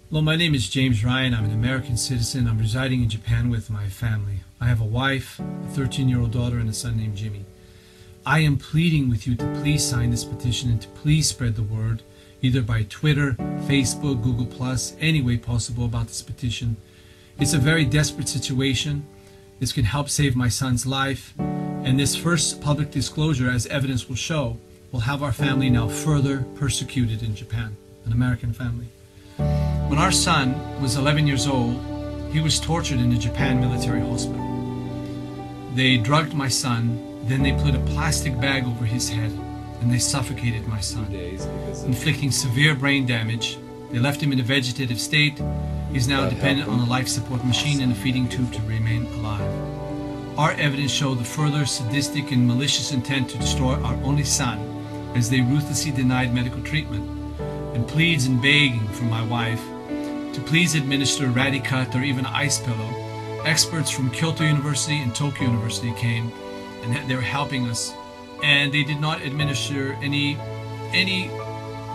Hello, my name is James Ryan. I'm an American citizen. I'm residing in Japan with my family. I have a wife, a 13-year-old daughter, and a son named Jimmy. I am pleading with you to please sign this petition and to please spread the word, either by Twitter, Facebook, Google+, any way possible about this petition. It's a very desperate situation. This can help save my son's life, and this first public disclosure, as evidence will show, will have our family now further persecuted in Japan, an American family. When our son was 11 years old, he was tortured in a Japan military hospital. They drugged my son, then they put a plastic bag over his head, and they suffocated my son, inflicting severe brain damage. They left him in a vegetative state. He's now dependent on a life support machine and a feeding tube to remain alive. Our evidence showed the further sadistic and malicious intent to destroy our only son as they ruthlessly denied medical treatment, and pleads and begging from my wife to please administer Radicut or even ice pillow. Experts from Kyoto University and Tokyo University came, and they were helping us, and they did not administer any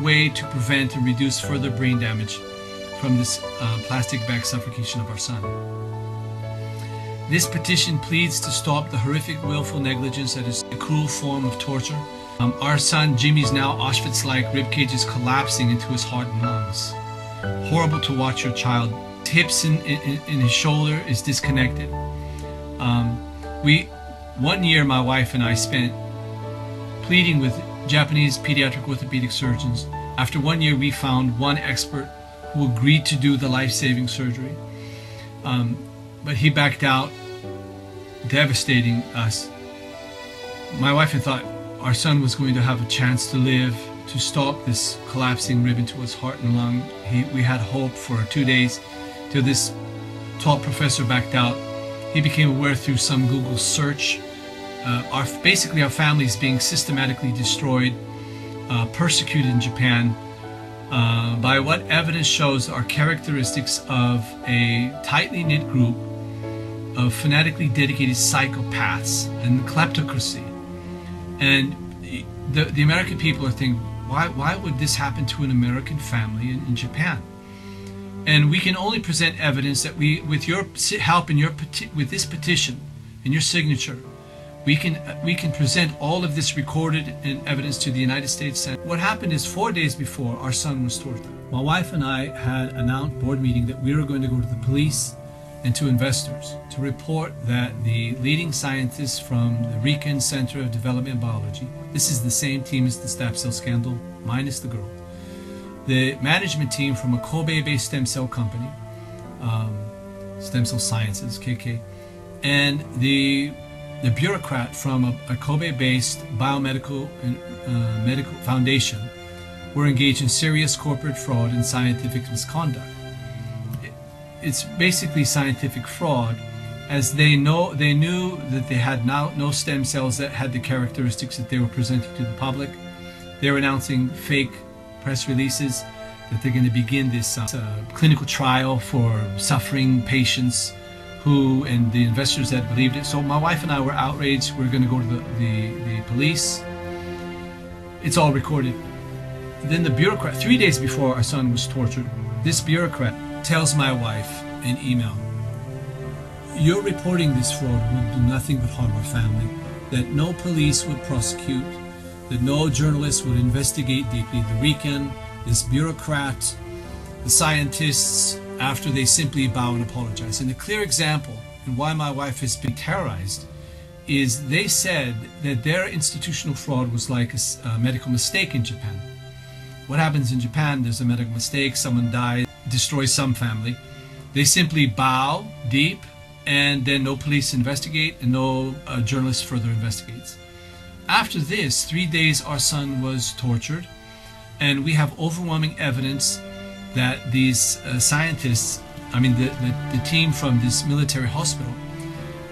way to prevent and reduce further brain damage from this plastic bag suffocation of our son. This petition pleads to stop the horrific willful negligence that is a cruel form of torture. Our son Jimmy's now Auschwitz-like ribcage is collapsing into his heart and lungs. Horrible to watch your child. His hips in his shoulder is disconnected. 1 year my wife and I spent pleading with Japanese pediatric orthopedic surgeons. After 1 year we found one expert who agreed to do the life-saving surgery. But he backed out, devastating us. My wife had thought our son was going to have a chance to live, to stop this collapsing rib into his heart and lung. We had hope for 2 days till this top professor backed out. He became aware through some Google search. Basically our family is being systematically destroyed, persecuted in Japan, by what evidence shows are characteristics of a tightly knit group of fanatically dedicated psychopaths and kleptocracy. And the American people are thinking, why would this happen to an American family in Japan? And we can only present evidence that with your help and with this petition and your signature, we can present all of this recorded in evidence to the United States Senate. What happened is 4 days before our son was tortured, my wife and I had announced board meeting that we were going to go to the police and to investors to report that the leading scientists from the Riken Center of Development Biology, this is the same team as the STAP cell scandal, minus the girl, the management team from a Kobe-based stem cell company, Stem Cell Sciences, KK, and the bureaucrat from a Kobe-based biomedical and medical foundation were engaged in serious corporate fraud and scientific misconduct. It's basically scientific fraud, as they knew that they had now no stem cells that had the characteristics that they were presenting to the public. They were announcing fake press releases that they're going to begin this clinical trial for suffering patients and the investors that believed it. So my wife and I were outraged. We're going to go to the police. It's all recorded. Then the bureaucrat, 3 days before our son was tortured, this bureaucrat tells my wife in email, "You're reporting this fraud will do nothing but harm our family, that no police would prosecute, that no journalists would investigate deeply the Riken, this bureaucrat, the scientists, after they simply bow and apologize." And a clear example and why my wife has been terrorized is they said that their institutional fraud was like a medical mistake in Japan. What happens in Japan, there's a medical mistake, someone dies, destroys some family. They simply bow deep, and then no police investigate and no journalist further investigates. After this, 3 days our son was tortured, and we have overwhelming evidence that these scientists, the team from this military hospital,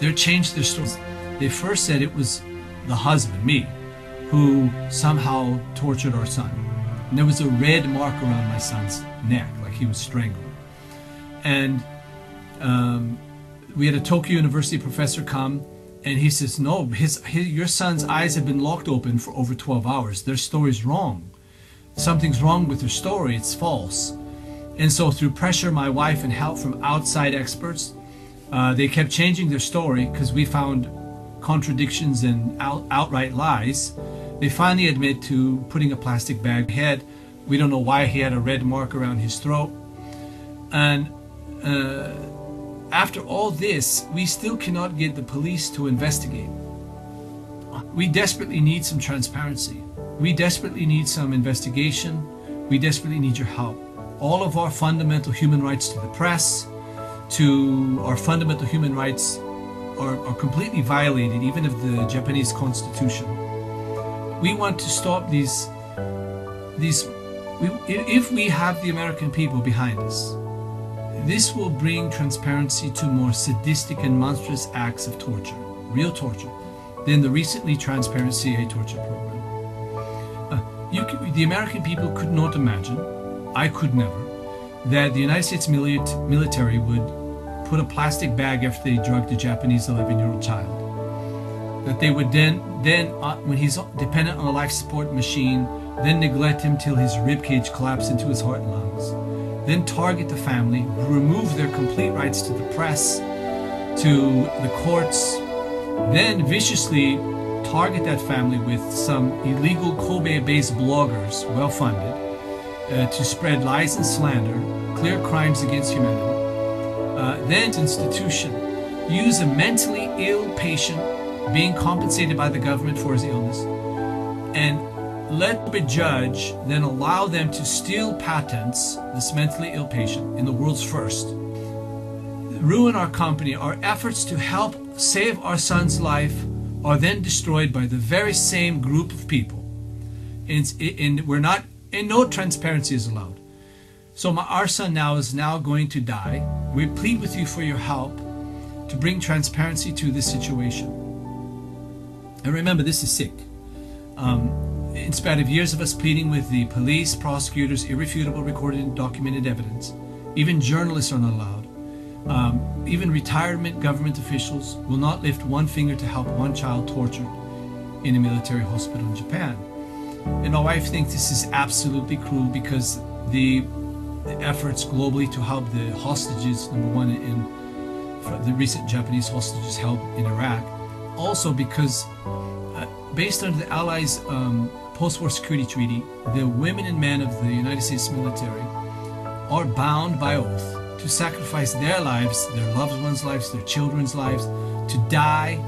they changed their stories. They first said it was the husband, me, who somehow tortured our son. And there was a red mark around my son's neck, like he was strangled. And we had a Tokyo University professor come, and he says, no, your son's eyes have been locked open for over 12 hours. Their story's wrong. Something's wrong with their story. It's false. And so through pressure, my wife, and help from outside experts, they kept changing their story because we found contradictions and outright lies. They finally admit to putting a plastic bag head. We don't know why he had a red mark around his throat. And after all this, we still cannot get the police to investigate. We desperately need some transparency. We desperately need some investigation. We desperately need your help. All of our fundamental human rights to the press, to our fundamental human rights are completely violated, even of the Japanese constitution. We want to stop these. If we have the American people behind us, this will bring transparency to more sadistic and monstrous acts of torture, real torture, than the recently transparent CIA torture program. The American people could not imagine, I could never, that the United States military would put a plastic bag after they drugged a Japanese 11-year-old child. That they would then when he's dependent on a life support machine, then neglect him till his ribcage collapsed into his heart and lungs. Then target the family, remove their complete rights to the press, to the courts, then viciously target that family with some illegal Kobe-based bloggers, well-funded, to spread lies and slander, clear crimes against humanity. Then institution, use a mentally ill patient being compensated by the government for his illness, and let the judge then allow them to steal patents, this mentally ill patient, in the world's first. Ruin our company. Our efforts to help save our son's life are then destroyed by the very same group of people. And we're not, and no transparency is allowed. So our son is now going to die. We plead with you for your help to bring transparency to this situation. And remember, this is sick. In spite of years of us pleading with the police, prosecutors, irrefutable recorded and documented evidence, even journalists are not allowed. Even retirement government officials will not lift one finger to help one child tortured in a military hospital in Japan. And my wife thinks this is absolutely cruel because the efforts globally to help the hostages, number one, in the recent Japanese hostages held in Iraq, also because based on the Allies' post-war security treaty, the women and men of the United States military are bound by oath to sacrifice their lives, their loved ones' lives, their children's lives, to die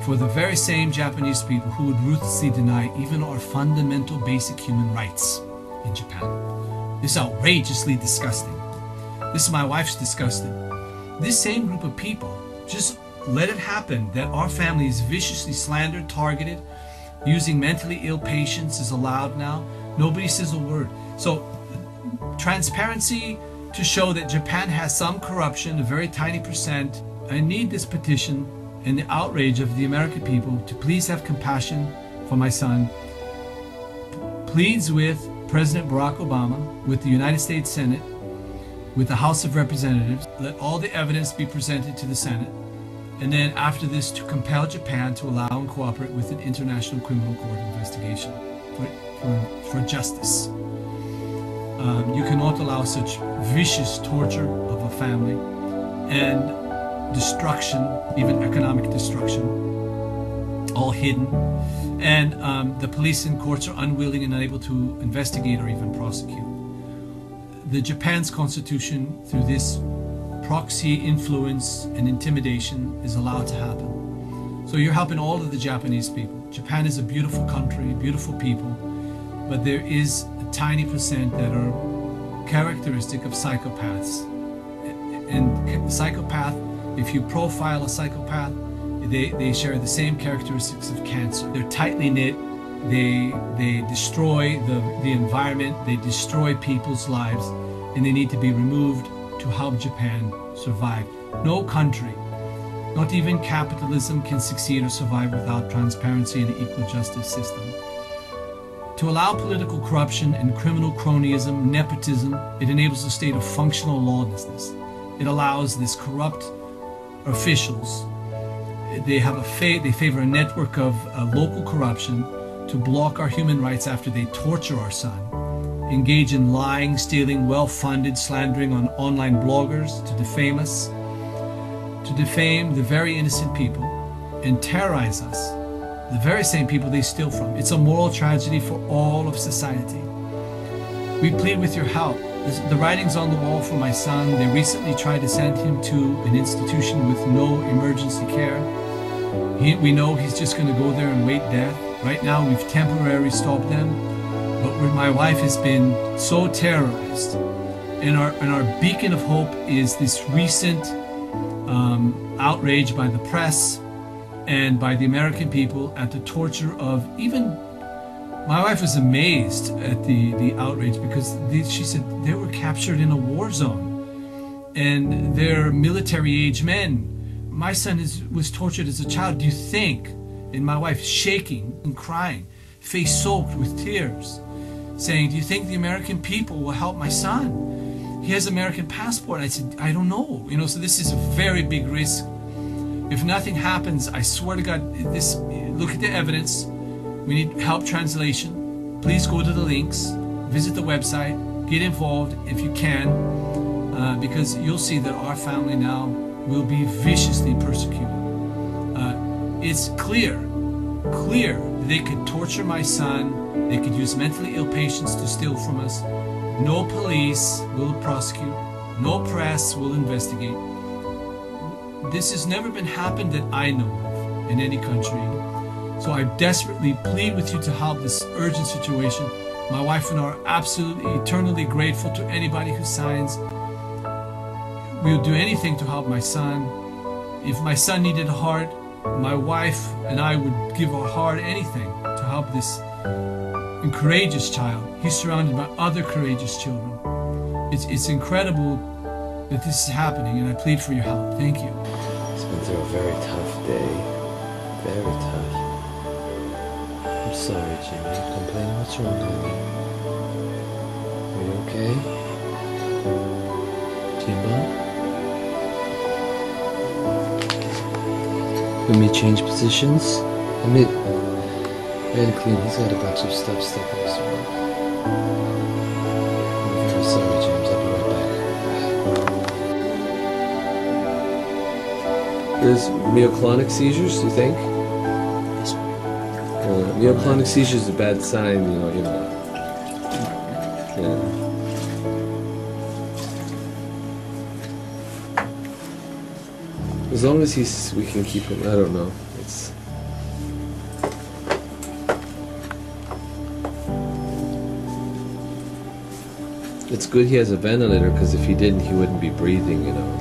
for the very same Japanese people who would ruthlessly deny even our fundamental basic human rights in Japan. This is outrageously disgusting. This is my wife's disgusted. This same group of people just let it happen that our family is viciously slandered, targeted. Using mentally ill patients is allowed now. Nobody says a word. So transparency to show that Japan has some corruption, a very tiny percent. I need this petition and the outrage of the American people to please have compassion for my son. Pleads with President Barack Obama, with the United States Senate, with the House of Representatives. Let all the evidence be presented to the Senate. And then after this, to compel Japan to allow and cooperate with an international criminal court investigation for justice. You cannot allow such vicious torture of a family and destruction, even economic destruction, all hidden. And the police and courts are unwilling and unable to investigate or even prosecute. The Japan's constitution, through this proxy influence and intimidation, is allowed to happen. So you're helping all of the Japanese people. Japan is a beautiful country, beautiful people, but there is a tiny percent that are characteristic of psychopaths. And psychopath, if you profile a psychopath, they share the same characteristics of cancer. They're tightly knit, they destroy the environment, they destroy people's lives, and they need to be removed to help Japan survive. No country, not even capitalism, can succeed or survive without transparency and an equal justice system. To allow political corruption and criminal cronyism, nepotism, it enables a state of functional lawlessness. It allows these corrupt officials, they favor a network of local corruption to block our human rights after they torture our son. engage in lying, stealing, well-funded slandering on online bloggers to defame us, to defame the very innocent people and terrorize us, the very same people they steal from. It's a moral tragedy for all of society. We plead with your help. The writing's on the wall for my son. They recently tried to send him to an institution with no emergency care. We know he's just going to go there and wait death. Right now we've temporarily stopped them, but my wife has been so terrorized. And our beacon of hope is this recent outrage by the press and by the American people at the torture of even, my wife was amazed at the outrage because she said they were captured in a war zone and they're military-age men. My son was tortured as a child. Do you think? And my wife shaking and crying, face soaked with tears, saying, do you think the American people will help my son? He has an American passport. I said, I don't know. You know, so this is a very big risk. If nothing happens, I swear to God, look at the evidence. We need help translation. Please go to the links, visit the website, get involved if you can, because you'll see that our family now will be viciously persecuted. It's clear they could torture my son, they could use mentally ill patients to steal from us. No police will prosecute, no press will investigate. This has never been happened that I know of in any country. So I desperately plead with you to help this urgent situation. My wife and I are absolutely, eternally grateful to anybody who signs. We'll do anything to help my son. If my son needed a heart, my wife and I would give our heart, anything to help this courageous child. He's surrounded by other courageous children. It's incredible that this is happening, and I plead for your help. Thank you. It's been through a very tough day. Very tough. I'm sorry, Jimmy. I'm complaining. What's wrong, honey? Are you okay? Jimbo? Let me change positions. I gotta clean. He's got a bunch of stuff stuck in his mouth. I'm very sorry, James. I'll be right back. There's myoclonic seizures, do you think? Myoclonic seizures is a bad sign, you know. Yeah. As long as we can keep him, I don't know. It's good he has a ventilator, because if he didn't, he wouldn't be breathing, you know.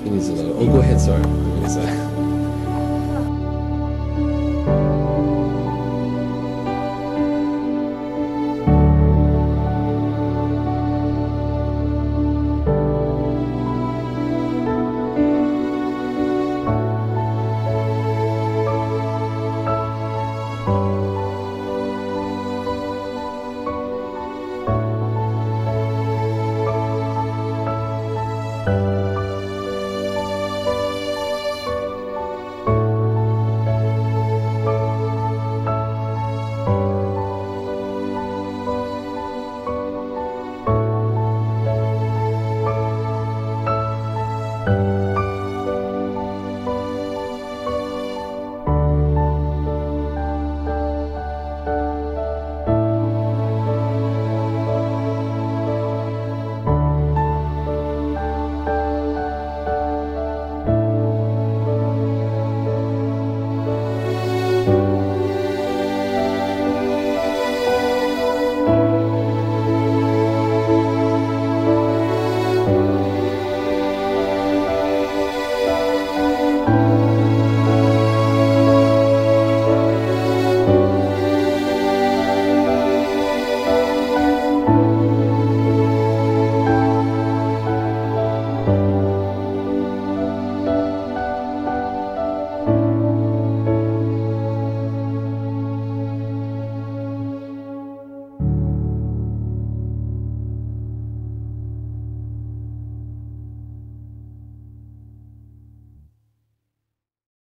He needs a lot of, oh, go ahead, sorry.